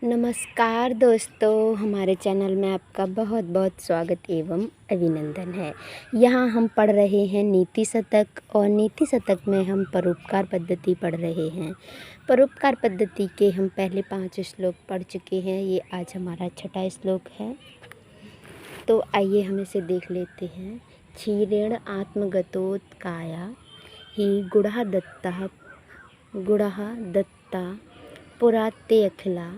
नमस्कार दोस्तों, हमारे चैनल में आपका बहुत बहुत स्वागत एवं अभिनंदन है। यहाँ हम पढ़ रहे हैं नीति शतक और नीति शतक में हम परोपकार पद्धति पढ़ रहे हैं। परोपकार पद्धति के हम पहले 5 श्लोक पढ़ चुके हैं। ये आज हमारा 6वां श्लोक है, तो आइए हम इसे देख लेते हैं। क्षीरेण आत्मगतोत्काया हि गुणः दत्ता पुरा ते अखिला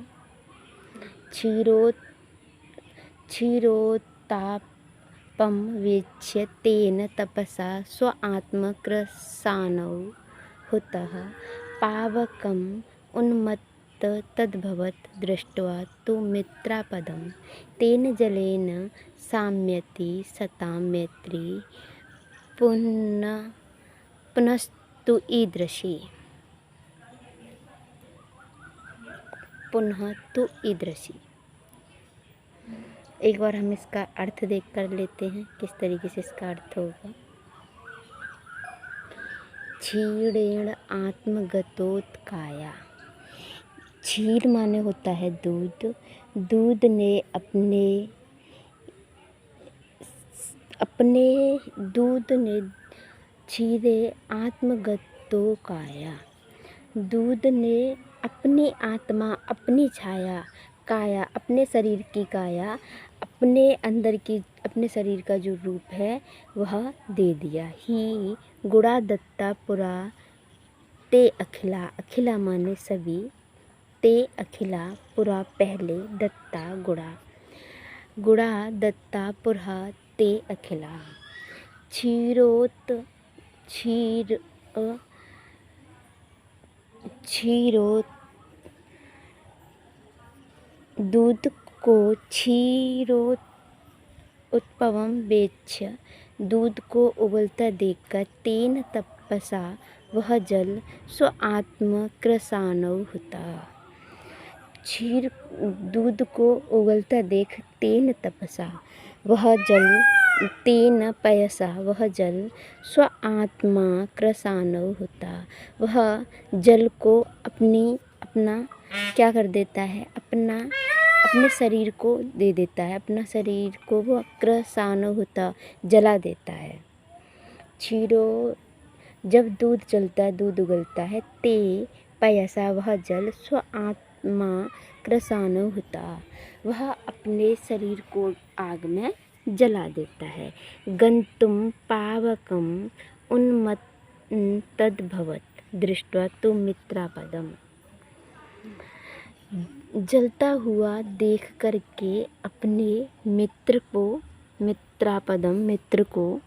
क्षीरोत्तापं वीक्ष्य तेन तपसा स्वात्मकृशानौ हुतः पावकम् उन्मत्ततद्भवत् दृष्ट्वा तु मित्रापदं तेन जलेन शाम्यति सतां मैत्री पुनस्तु ईदृशी। एक बार हम इसका अर्थ देख कर लेते हैं किस तरीके से इसका अर्थ होगा। क्षीरेण आत्मगतोत्काया। क्षीर माने होता है दूध। दूध ने क्षीरे आत्मगतोकाया। दूध ने अपनी आत्मा, अपनी छाया, काया, अपने शरीर की काया, अपने अंदर की, अपने शरीर का जो रूप है वह दे दिया। ही गुणा दत्ता पुरा ते अखिला। अखिला माने सभी, ते अखिला पुरा पहले, दत्ता गुणा दत्ता पुरा ते अखिला। दूध को क्षीरोत्पवम वेक्ष्य। दूध को उबलता देखकर तेन तपसा वह जल स्वात्मकृशानौ हुता। दूध को उबलता देख तेन तपसा वह जल, तेन पयसा वह जल स्वात्मा कृशानौ हुता। वह जल को अपना क्या कर देता है, अपने शरीर को दे देता है, अपना शरीर को वह कृशानौ हुता जला देता है। जब दूध जलता है, दूध उगलता है, ते पयसा वह जल स्वात्मा कृशानौ हुता वह अपने शरीर को आग में जला देता है। गंतुम पावकम उन्मत्ततद्भवत् दृष्ट्वा तु मित्रापदम। जलता हुआ देख करके अपने मित्र को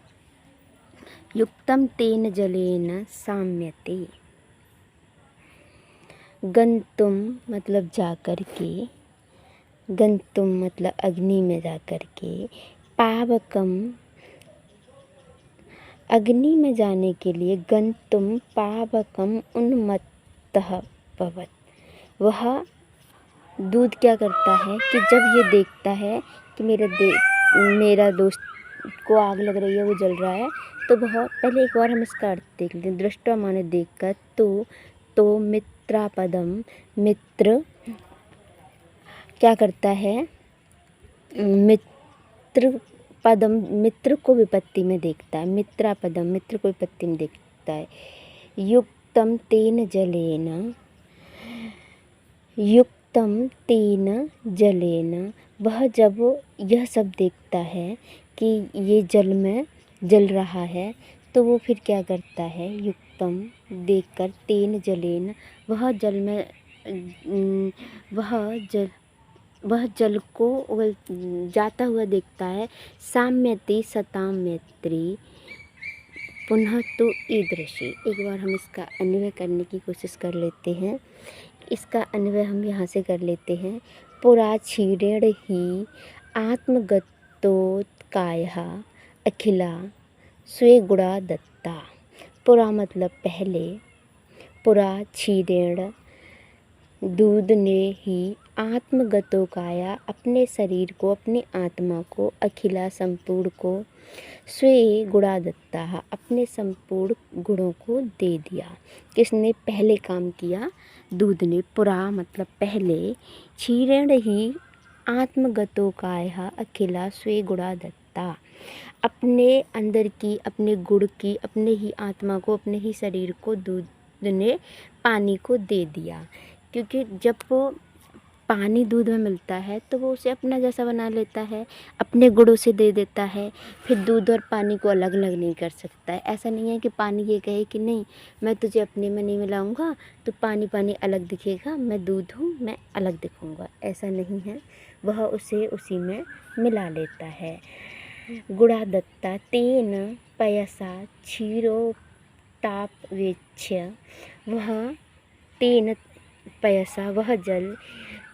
युक्तम तेन जलेन शाम्यते। गंतुम मतलब जाकर के, गंतुम मतलब अग्नि में जाकर के, पावकम अग्नि में जाने के लिए, गंतुम पावकम उन्मत्तः भवत्। वह दूध क्या करता है कि जब ये देखता है कि मेरा दोस्त को आग लग रही है, वो जल रहा है, तो वह पहले एक बार हम इसका अर्थ देख लेते हैं। दृष्टवा माने देखकर, तो मित्रापदम मित्र क्या करता है, मित्र को विपत्ति में देखता है। मित्रापदम मित्र को विपत्ति में देखता है। युक्तम तेन जलेन वह जब यह सब देखता है कि ये जल में जल रहा है, तो वो फिर क्या करता है, युक्तम देखकर, तेन जलेन वह जल को जाता हुआ देखता है। शाम्यति सतां मैत्री पुनः तु ईदृशी। एक बार हम इसका अन्वय करने की कोशिश कर लेते हैं। इसका अन्वय हम यहाँ से कर लेते हैं। पुरा क्षीरेण ही आत्मगतोत्कायः अखिला स्वे गुणा दत्ता। पुरा मतलब पहले, पुरा क्षीरेण दूध ने ही आत्मगतो काया, अपने शरीर को, अपनी आत्मा को, अखिला संपूर्ण को, स्वे गुणा दत्ता, अपने संपूर्ण गुणों को दे दिया। किसने पहले काम किया? दूध ने। पुरा मतलब पहले, क्षीरेण ही आत्मगतो काया अखिला स्वे गुणा दत्ता, अपने अंदर की, अपने गुण की, अपने ही आत्मा को, अपने ही शरीर को दूध ने पानी को दे दिया। क्योंकि जब वो पानी दूध में मिलता है तो वो उसे अपना जैसा बना लेता है, अपने गुणों से दे देता है। फिर दूध और पानी को अलग अलग नहीं कर सकता है। ऐसा नहीं है कि पानी ये कहे कि नहीं, मैं तुझे अपने में नहीं मिलाऊंगा तो पानी पानी अलग दिखेगा, मैं दूध हूँ, मैं अलग दिखूंगा। ऐसा नहीं है, वह उसे उसी में मिला लेता है। गुणा दत्ता तेन पयसा क्षीरो ताप वेक्ष्य, वह तेन पयसा, वह जल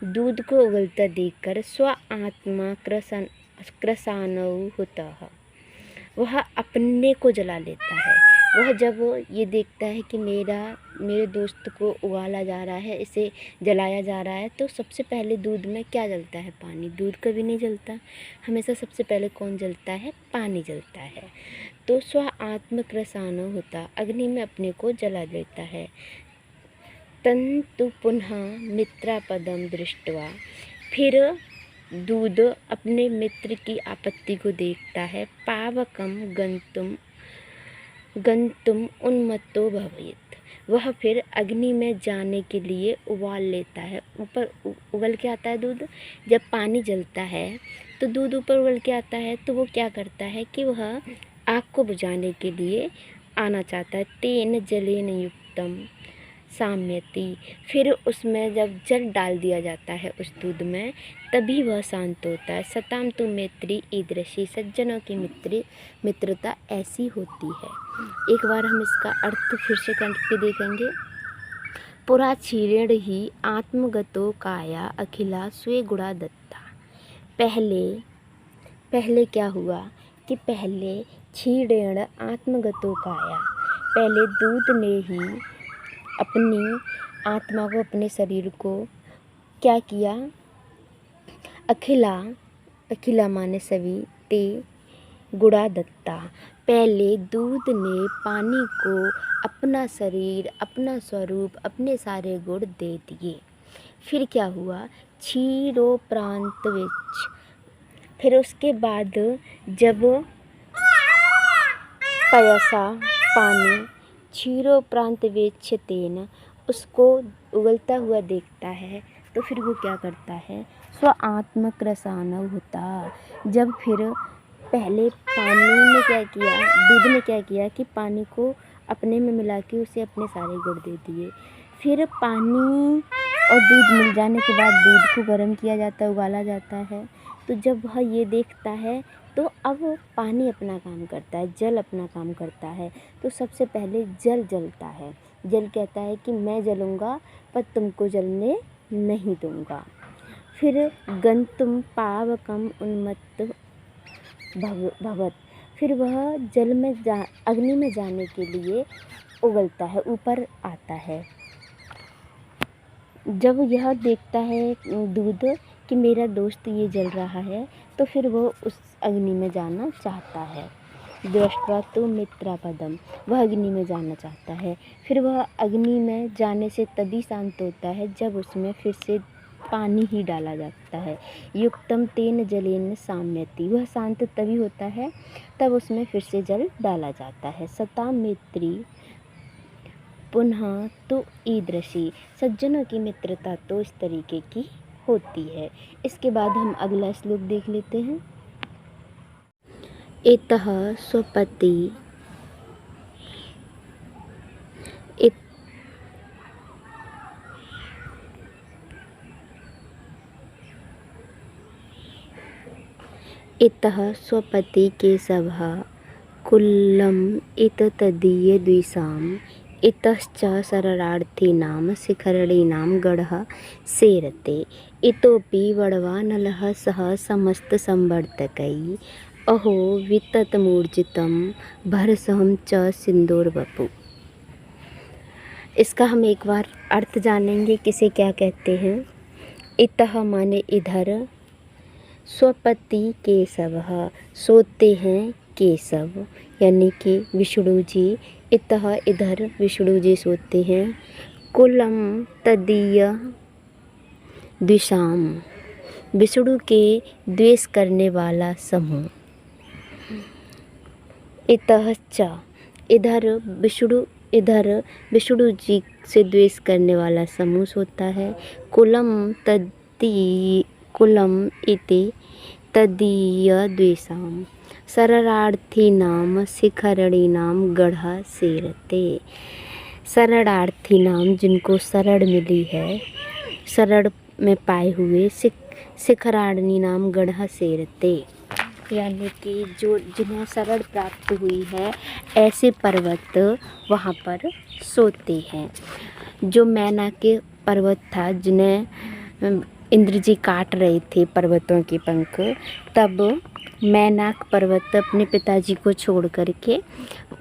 दूध को उगलता देखकर स्व आत्मा क्रसानौ होता, वह अपने को जला लेता है। वह जब ये देखता है कि मेरे दोस्त को उगाला जा रहा है, इसे जलाया जा रहा है, तो सबसे पहले दूध में क्या जलता है? पानी। दूध कभी नहीं जलता, हमेशा सबसे पहले कौन जलता है? पानी जलता है। तो स्व आत्म क्रसानो होता, अग्नि में अपने को जला लेता है। तन्तु पुनः मित्रापदम दृष्ट्वा, फिर दूध अपने मित्र की आपत्ति को देखता है। पावकम गंतुम उन्मत्तो भवेत्, वह फिर अग्नि में जाने के लिए उबाल लेता है। ऊपर उबल के आता है दूध। जब पानी जलता है तो दूध ऊपर उबल के आता है, तो वो क्या करता है कि वह आग को बुझाने के लिए आना चाहता है। तेन जलेन युक्तम साम्यति, फिर उसमें जब जल डाल दिया जाता है उस दूध में, तभी वह शांत होता है। सताम तु मैत्री ईदृशी, सज्जनों की मित्रता ऐसी होती है। एक बार हम इसका अर्थ फिर से करके देखेंगे। पुरा क्षीरेण ही आत्मगतो काया अखिला स्वे गुणा दत्ता, पहले क्या हुआ कि पहले क्षीरेण आत्मगतो काया, पहले दूध ने ही अपनी आत्मा को, अपने शरीर को क्या किया? अखिला माने सभी, ते गुणा दत्ता, पहले दूध ने पानी को अपना शरीर, अपना स्वरूप, अपने सारे गुण दे दिए। फिर क्या हुआ? क्षीरोप्रांत विच, फिर उसके बाद जब पयसा पानी क्षीरोप्रांत वेक्ष्यतेन, उसको उगलता हुआ देखता है, तो फिर वो क्या करता है? स्व आत्म क्रसानव होता। जब फिर पहले पानी ने क्या किया, दूध ने क्या किया कि पानी को अपने में मिला के उसे अपने सारे गुण दे दिए। फिर पानी और दूध मिल जाने के बाद दूध को गर्म किया जाता है, उगाला जाता है। तो जब वह ये देखता है तो अब पानी अपना काम करता है, जल अपना काम करता है। तो सबसे पहले जल जलता है। जल कहता है कि मैं जलूँगा पर तुमको जलने नहीं दूँगा। फिर गंतुम पावकम उन्मत्त भवत, फिर वह जल में अग्नि में जाने के लिए उगलता है, ऊपर आता है। जब यह देखता है दूध कि मेरा दोस्त ये जल रहा है, तो फिर वो उस अग्नि में जाना चाहता है। दृष्ट्वा तो मित्रापदम, वह अग्नि में जाना चाहता है। फिर वह अग्नि में जाने से तभी शांत होता है जब उसमें फिर से पानी ही डाला जाता है। युक्तम तेन जलेन साम्यति, वह शांत तभी होता है तब उसमें फिर से जल डाला जाता है। सता मैत्री पुनः तो ईदृशी, सज्जनों की मित्रता तो इस तरीके की होती है। इसके बाद हम अगला श्लोक देख लेते हैं। इतः स्वपति इतः स्वपति केशवः कुल्लम इत तदीय द्विषाम, इतश्च शरणार्थीनां शिखरणीनां गढ़ः सेरते, इतोपि वडवानलः सह समस्तसंवर्तकैः, अहो विततमूर्जितं भरसं च सिन्दूरवपु। इसका हम एक बार अर्थ जानेंगे किसे क्या कहते हैं। इतः माने इधर, स्वपति केशवः सोते हैं केशव यानी कि विष्णु जी। इतः इधर विष्णु जी सोते हैं। कुलम तदीय द्विषाम विष्णु के द्वेष करने वाला समूह। इतः च इधर विष्णु जी से द्वेष करने वाला समूह सोता है। कुलम इति तदीय द्वेषाम शरणार्थी नाम शिखरणी नाम गढ़ा सेरते। शरणार्थी नाम जिनको शरण मिली है, शरण में पाए हुए शिखराणी नाम गढ़ा सेरते यानी कि जो जिन्हें शरण प्राप्त हुई है ऐसे पर्वत वहाँ पर सोते हैं। जो मैना के पर्वत था जिन्हें इंद्र जी काट रहे थे पर्वतों के पंख, तब मैनाक पर्वत अपने पिताजी को छोड़ करके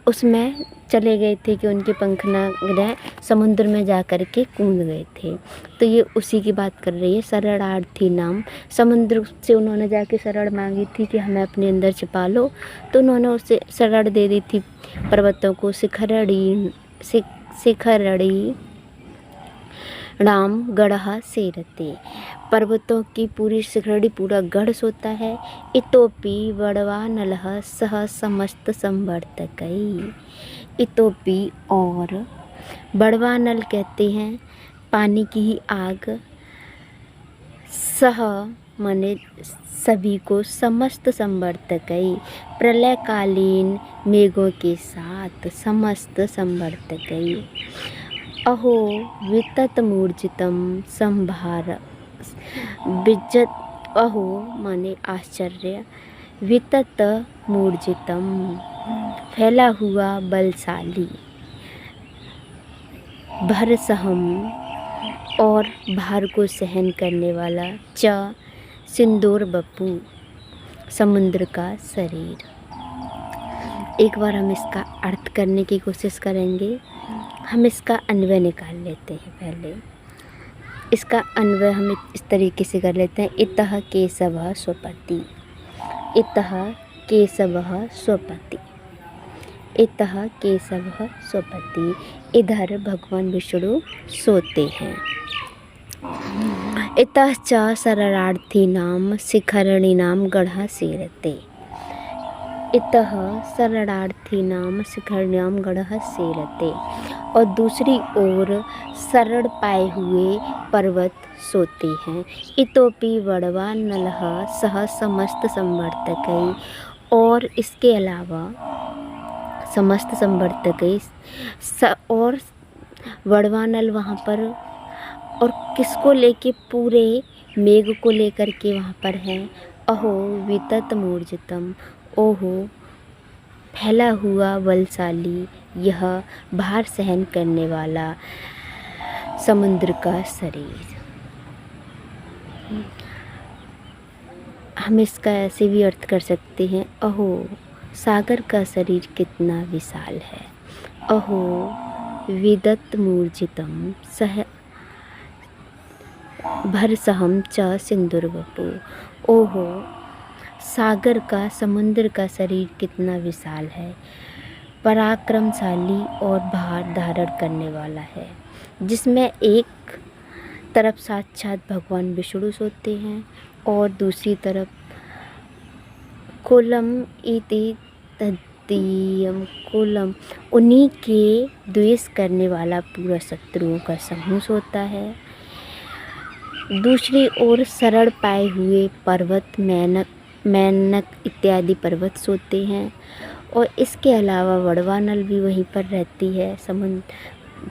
उसमें चले गए थे कि उनके पंख न गिरे, समुद्र में जा कर के कूद गए थे। तो ये उसी की बात कर रही है। शरणार्थी नाम, समुद्र से उन्होंने जाके शरण मांगी थी कि हमें अपने अंदर छिपा लो, तो उन्होंने उससे शरण दे दी थी पर्वतों को। शिखरड़ी नाम गढ़ा सेरते पर्वतों की पूरी शिखरड़ी पूरा गढ़ सोता है। इतोपि बड़वा नलह सह समस्त संवर्तकई। इतोपि और बड़वा नल कहते हैं पानी की ही आग, सह माने सभी को, समस्त संवर्तकई प्रलयकालीन मेघों के साथ, समस्त संवर्तकई। अहो वितत मूर्जितम संभार विजत। अहो माने आश्चर्य, वितत मूर्जितम फैला हुआ बलशाली, भरसहम और भार को सहन करने वाला, च सिंदूर बपू समुद्र का शरीर। एक बार हम इसका अर्थ करने की कोशिश करेंगे। हम इसका अन्वय निकाल लेते हैं। पहले इसका अन्वय हम इस तरीके से कर लेते हैं। इतः केशवः स्वपति, इतः केशवः स्वपति, इतः केशवः स्वपति। इधर भगवान विष्णु सोते हैं। इतः च शरणार्थी नाम शिखरणी नाम गढ़ा सेरते। इतः शरणार्थी नाम शिखरणी नाम गढ़ा सेरते। और दूसरी ओर शरण पाए हुए पर्वत सोते हैं। इतोपि वड़वा नलः सह समस्त संवर्तकई। और इसके अलावा समस्त संवर्तकई और वड़वा नल वहाँ पर, और किसको लेके, पूरे मेघ को लेकर के वहाँ पर हैं। अहो वितत मूर्जितम, ओहो फैला हुआ बलशाली, यह भार सहन करने वाला समुद्र का शरीर। हम इसका ऐसे भी अर्थ कर सकते हैं। अहो सागर का शरीर कितना विशाल है। अहो विदत मूर्जितम सह भरसहम च सिंदूर बपू। ओहो सागर का, समुद्र का शरीर कितना विशाल है, पराक्रमशाली और भार धारण करने वाला है, जिसमें एक तरफ साक्षात भगवान विष्णु सोते हैं और दूसरी तरफ कुलम इति तदीयम कुलम, उन्हीं के द्वेष करने वाला पूरा शत्रुओं का समूह सोता है। दूसरी ओर शरण पाए हुए पर्वत, मैनक इत्यादि पर्वत सोते हैं। और इसके अलावा वड़वा नल भी वहीं पर रहती है, समुद्र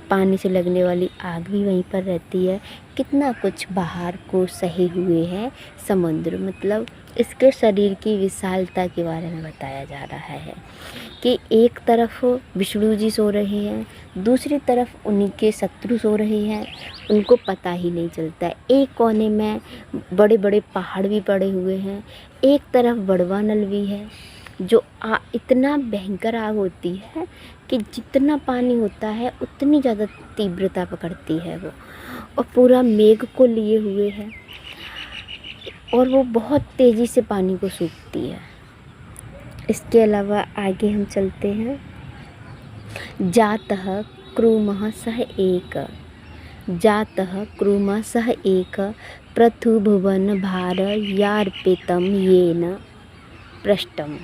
पानी से लगने वाली आग भी वहीं पर रहती है। कितना कुछ बाहर को सहे हुए है समुद्र। मतलब इसके शरीर की विशालता के बारे में बताया जा रहा है कि एक तरफ विष्णु जी सो रहे हैं, दूसरी तरफ उन्हीं के शत्रु सो रहे हैं, उनको पता ही नहीं चलता। एक कोने में बड़े बड़े पहाड़ भी पड़े हुए हैं, एक तरफ वड़वा नल भी है जो इतना भयंकर आग होती है कि जितना पानी होता है उतनी ज़्यादा तीव्रता पकड़ती है वो, और पूरा मेघ को लिए हुए है, और वो बहुत तेज़ी से पानी को सूखती है। इसके अलावा आगे हम चलते हैं। जातः क्रूमः सह एक, जातः क्रूमः सह एक, पृथुभुवन भार यार्पितं येन पृष्ठम्।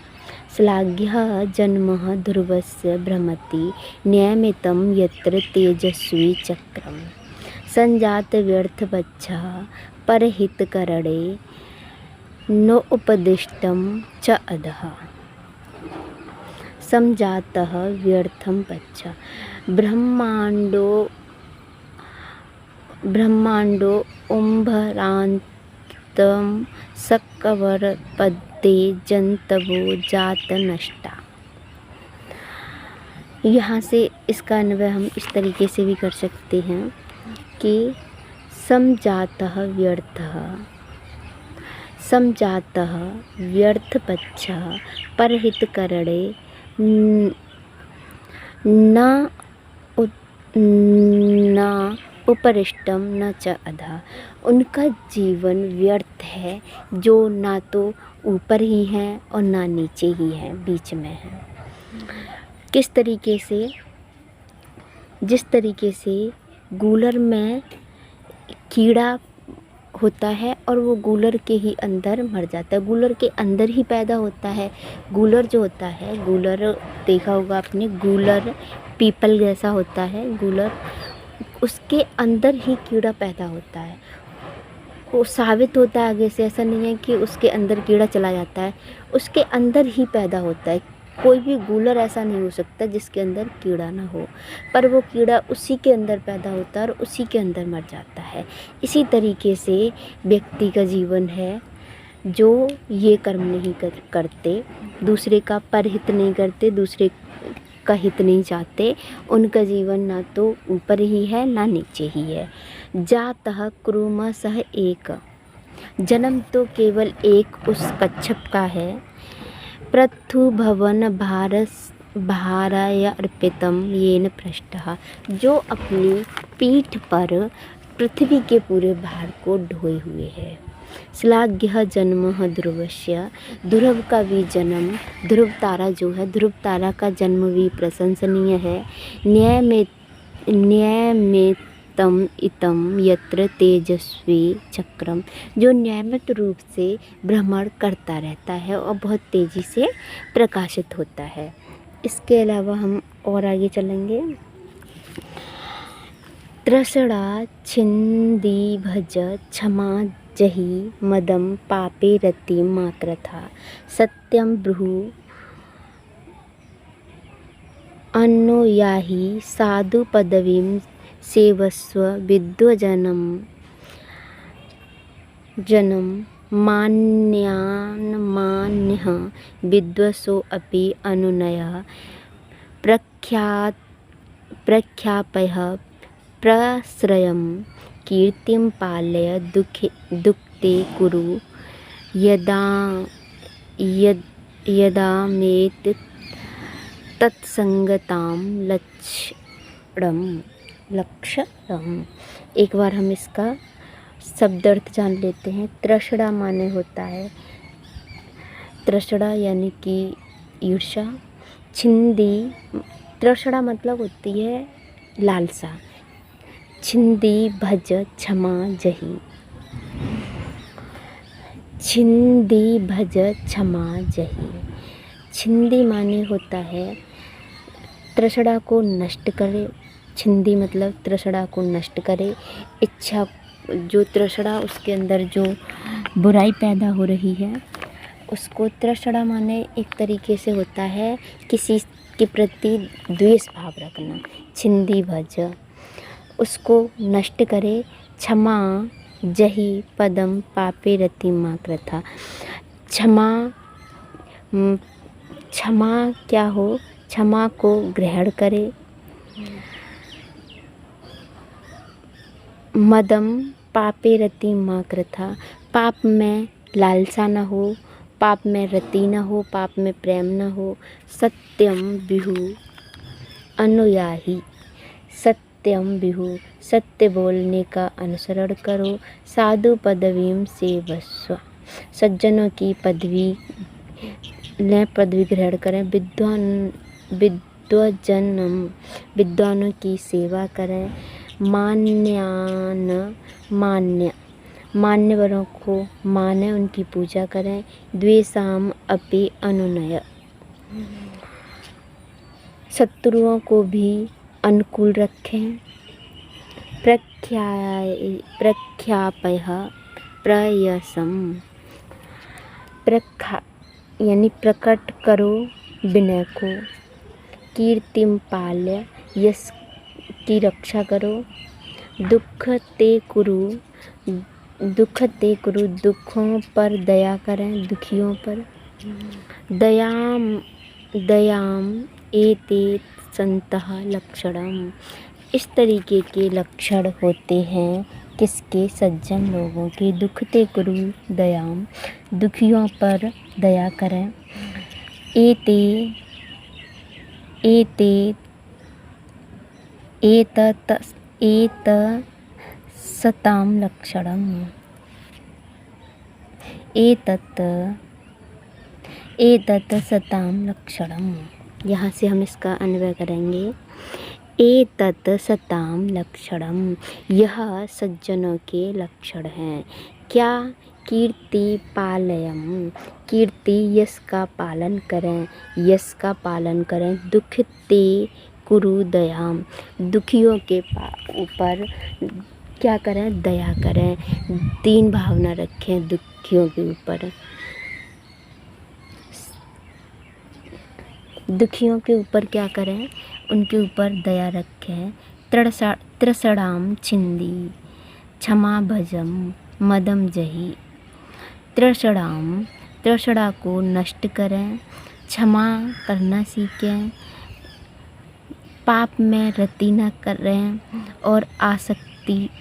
श्लाघ्यः जन्मः ध्रुवस्य भ्रमति नियमितं यत्र तेजस्वी चक्रम्। संजात व्यर्थवच्छः परहितकरणे नोपदिष्टं च अधः। समजातः व्यर्थं पच्छ। ब्रह्मांडो उम्भरान्तं सक्कवरपदे जन्तवो जात नष्टा। यहाँ से इसका अन्वय हम इस तरीके से भी कर सकते हैं कि समजातः व्यर्थः, समजातः व्यर्थपच्छः परहितकरणे न उपरिष्टम न च अधः। उनका जीवन व्यर्थ है जो ना तो ऊपर ही है और ना नीचे ही है, बीच में है। किस तरीके से? जिस तरीके से गूलर में कीड़ा होता है और वो गूलर के ही अंदर मर जाता है, गूलर के अंदर ही पैदा होता है। गूलर जो होता है, गूलर देखा होगा आपने, गूलर पीपल जैसा होता है गूलर, उसके अंदर ही कीड़ा पैदा होता है। वो साबित होता है आगे से, ऐसा नहीं है कि उसके अंदर कीड़ा चला जाता है, उसके अंदर ही पैदा होता है। कोई भी गूलर ऐसा नहीं हो सकता जिसके अंदर कीड़ा ना हो, पर वो कीड़ा उसी के अंदर पैदा होता है और उसी के अंदर मर जाता है। इसी तरीके से व्यक्ति का जीवन है, जो ये कर्म नहीं करते, दूसरे का परहित नहीं करते, दूसरे का हित नहीं चाहते, उनका जीवन ना तो ऊपर ही है ना नीचे ही है। जातः क्रूमः सह एक, जन्म तो केवल एक उस कच्छप का है। पृथुभवन भारय अर्पितं येन पृष्ठः, जो अपनी पीठ पर पृथ्वी के पूरे भार को ढोए हुए है। श्लाघ्यः जन्मः ध्रुवस्य, ध्रुव का भी जन्म, ध्रुव तारा जो है, ध्रुव तारा का जन्म भी प्रशंसनीय है। न्यायमेतम इतम यत्र तेजस्वी चक्रम, जो नियमित रूप से भ्रमण करता रहता है और बहुत तेज़ी से प्रकाशित होता है। इसके अलावा हम और आगे चलेंगे। तृषणा छिंदी भज क्षमा जहि मदम पापे रति मात्रथा। सत्यम ब्रूहि अन्नो याहि साधु पदवीं सेवस्व विद्वजनम मान्यः विद्वसो अपि अनुनयः प्रख्यापयः प्रश्रयं कीर्तिं पालय दुःखे कुरु यदामेत तत्संगतां लक्ष्यम्। एक बार हम इसका शब्दार्थ जान लेते हैं। तृष्णा माने होता है, तृष्णा यानी कि ईर्ष्या। छिंदी, तृष्णा मतलब होती है लालसा। छिंदी भज क्षमा जहि, छिंदी भज क्षमा जहि। छिंदी माने होता है तृष्णा को नष्ट करे। छिंदी मतलब तृष्णा को नष्ट करे, इच्छा, जो तृष्णा उसके अंदर जो बुराई पैदा हो रही है उसको। तृष्णा माने एक तरीके से होता है किसी के प्रति द्वेष भाव रखना। छिंदी भज, उसको नष्ट करे। क्षमा जहि पदम पापे रति मात्रथा, क्षमा, क्षमा क्या हो, क्षमा को ग्रहण करे। मदम पापे रति मात्रथा, पाप में लालसा न हो, पाप में रति न हो, पाप में प्रेम न हो। सत्यम बिहु, अनुयायी। सत्यम विहु, सत्य बोलने का अनुसरण करो। साधु पदवीं सेवस्व, सज्जनों की पदवी ग्रहण करें। विद्वजनम, विद्वानों की सेवा करें। मान्यवरों को माने, उनकी पूजा करें। द्वेषाम अपि अनुनय, शत्रुओं को भी अनुकूल रखें। प्रख्यापयः प्रयसम, यानी प्रकट करो विनय को। कीर्तिम पाल्य, यश की रक्षा करो। दुख ते कुरु, दुखों पर दया करें, दुखियों पर। दयाम एते संतः लक्षणम, इस तरीके के लक्षण होते हैं किसके? सज्जन लोगों के। दुखते कुरु दयाम, दुखियों पर दया करें। एत सताम लक्षणम, एतत् सताम लक्षणम। यहाँ से हम इसका अन्वय करेंगे। एतत् सताम लक्षणम, यह सज्जनों के लक्षण हैं। क्या? कीर्ति पालयम, कीर्ति यश का पालन करें, यश का पालन करें। दुखते कुरु दयाम, दुखियों के ऊपर क्या करें? दया करें, दीन भावना रखें दुखियों के ऊपर। दुखियों के ऊपर क्या करें? उनके ऊपर दया रखें। त्रसड़ाम छिंदी, क्षमा भजम मदम जही। त्रसड़ा को नष्ट करें, क्षमा करना सीखें, पाप में रति न करें और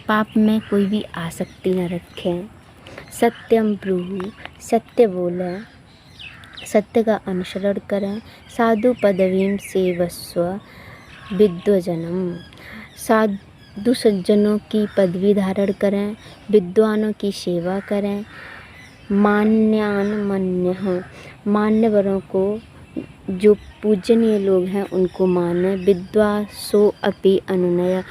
पाप में कोई भी आसक्ति न रखें। सत्यम ब्रूहि, सत्य बोलें, सत्य का अनुसरण करें। साधु पदवीं सेवस्व विद्वजनम, साधु सज्जनों की पदवी धारण करें, विद्वानों की सेवा करें। मान्यवरों को, जो पूजनीय लोग हैं उनको माने। विद्वांसो अपि अनुनय,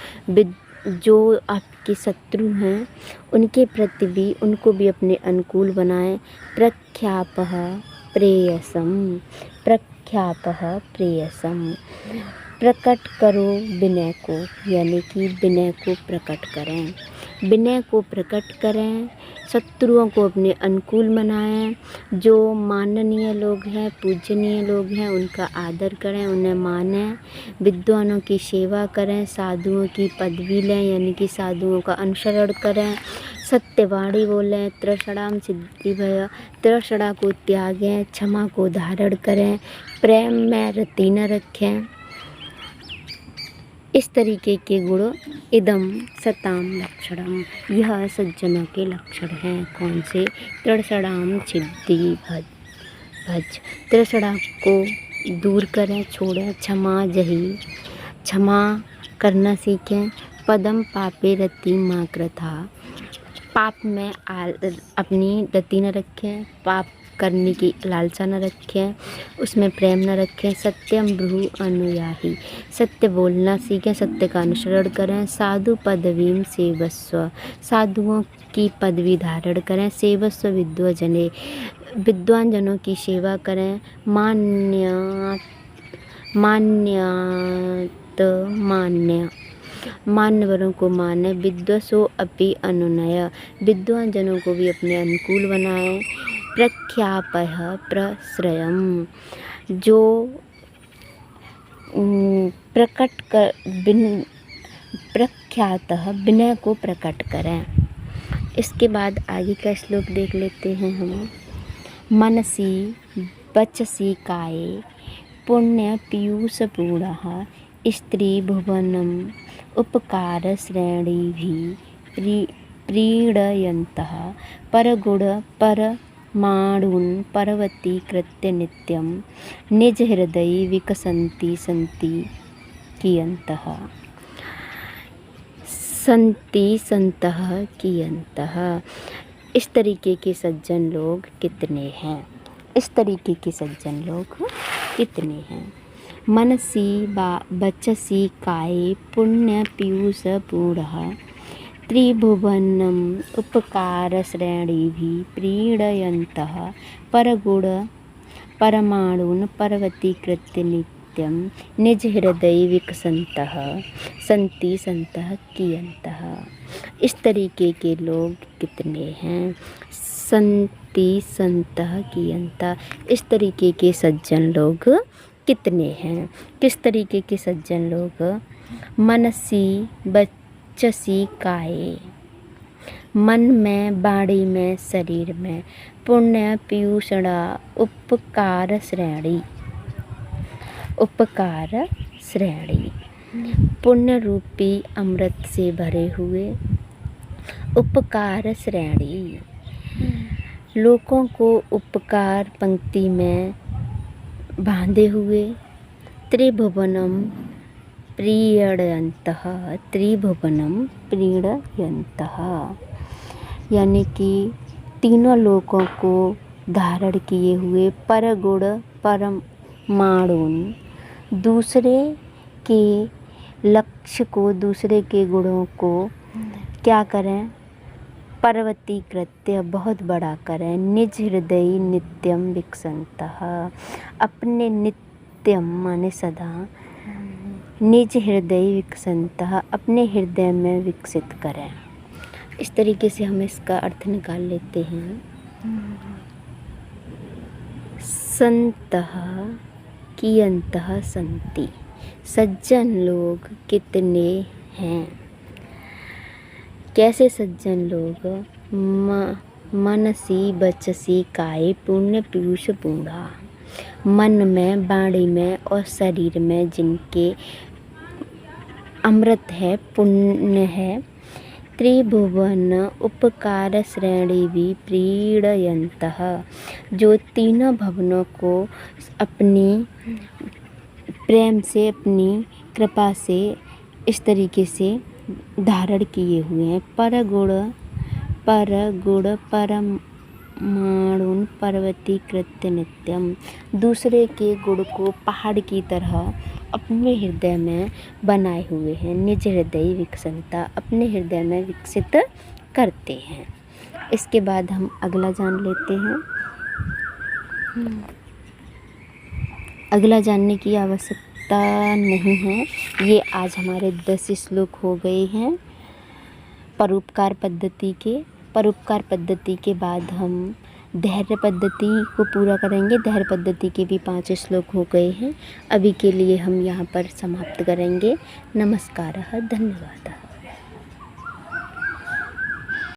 जो आपके शत्रु हैं उनके प्रति भी, उनको भी अपने अनुकूल बनाएं। प्रख्यापः प्रेयसम, प्रकट करो विनय को, यानी कि विनय को प्रकट करें। विनय को प्रकट करें, शत्रुओं को अपने अनुकूल बनाएं। जो माननीय लोग हैं, पूजनीय लोग हैं, उनका आदर करें, उन्हें मानें। विद्वानों की सेवा करें, साधुओं की पदवी लें, यानी कि साधुओं का अनुसरण करें। सत्यवाणी बोलें। त्रसड़ाम सिद्धि भय, त्रसड़ा को त्यागें, क्षमा को धारण करें, प्रेम में रति न रखें। इस तरीके के गुण इदम सताम लक्षणम, यह सज्जनों के लक्षण हैं। कौन से? त्रसड़ाम सिद्धि भज, त्रसड़ा को दूर करें, छोड़ें। क्षमा जही, क्षमा करना सीखें। पदम पापे रति मा कृथा, पाप में अपनी रति न रखें, पाप करने की लालसा न रखें, उसमें प्रेम न रखें। सत्यम ब्रूहि अनुयायी, सत्य बोलना सीखें, सत्य का अनुसरण करें। साधु पदवीं सेवस्व, साधुओं की पदवी धारण करें। सेवस्व विद्वजने, विद्वान जनों की सेवा करें। मान्यवरों को माने। विद्वसो अपि अनुनय, विद्वान जनों को भी अपने अनुकूल बनाएं। प्रख्यापयः प्रश्रयम्, जो प्रख्यातः विनय को प्रकट करें। इसके बाद आगे का श्लोक देख लेते हैं हम। मनसि वचसि काये पुण्य पीयूषपूर्णः, स्त्री भुवनम उपकार श्रेणिभिः प्रीडयन्तः। परगुण परमाणून् पर्वती कृत्य नित्यं, निज हृदये विकसन्ति सन्ति। कियन्तः सन्ति सन्तः कियन्तः। इस तरीके के सज्जन लोग कितने हैं? इस तरीके के सज्जन लोग कितने हैं? मनसि वचसि काये पुण्य पीयूष पूर्णः त्रिभुवनम् उपकारश्रेणिभिः प्रीणयन्तः परगुण परमाणून् पर्वतीकृत्य नित्यं निज हृदय विकसन्तः सन्ति सन्तः कियन्तः। इस तरीके के लोग कितने हैं? सन्ति सन्तः कियन्तः। इस तरीके के सज्जन लोग कितने हैं? किस तरीके के सज्जन लोग? मनसि वचसि काये, मन में, वाणी में, शरीर में, पुण्य पीयूषणा उपकार श्रेणी, उपकार श्रेणी, पुण्य रूपी अमृत से भरे हुए उपकार श्रेणी, लोगों को उपकार पंक्ति में बांधे हुए त्रिभुवनम प्रीणयन्तः, त्रिभुवनम प्रीणयन्तः, यानी कि तीनों लोकों को धारण किए हुए परगुण परमाणुन, दूसरे के लक्ष्य को, दूसरे के गुणों को क्या करें? पर्वतीकृत्य, बहुत बड़ा करें। निज हृदय नित्यम विकसन्तः, अपने नित्यम माने सदा, निज हृदय विकसन्तः, अपने हृदय में विकसित करें। इस तरीके से हम इसका अर्थ निकाल लेते हैं। सन्तः कियन्तः सन्ति, सज्जन लोग कितने हैं? कैसे सज्जन लोग? मनसि वचसि काये पुण्य पीयूष पूर्णा, मन में, वाणी में और शरीर में जिनके अमृत है, पुण्य है, त्रिभुवन उपकार श्रेणी भी प्रीणयन्तः, जो तीनों भवनों को अपनी प्रेम से, अपनी कृपा से इस तरीके से धारण किए हुए हैं। परगुण परमाणुन पर्वतीकृत्य नित्यम, दूसरे के गुण को पहाड़ की तरह अपने हृदय में बनाए हुए हैं। निज हृदय विकसंता, अपने हृदय में विकसित करते हैं। इसके बाद हम अगला जान लेते हैं। अगला जानने की आवश्यकता नहीं है। ये आज हमारे 10 श्लोक हो गए हैं परोपकार पद्धति के। परोपकार पद्धति के बाद हम धैर्य पद्धति को पूरा करेंगे। धैर्य पद्धति के भी 5 श्लोक हो गए हैं। अभी के लिए हम यहाँ पर समाप्त करेंगे। नमस्कारः, धन्यवादः।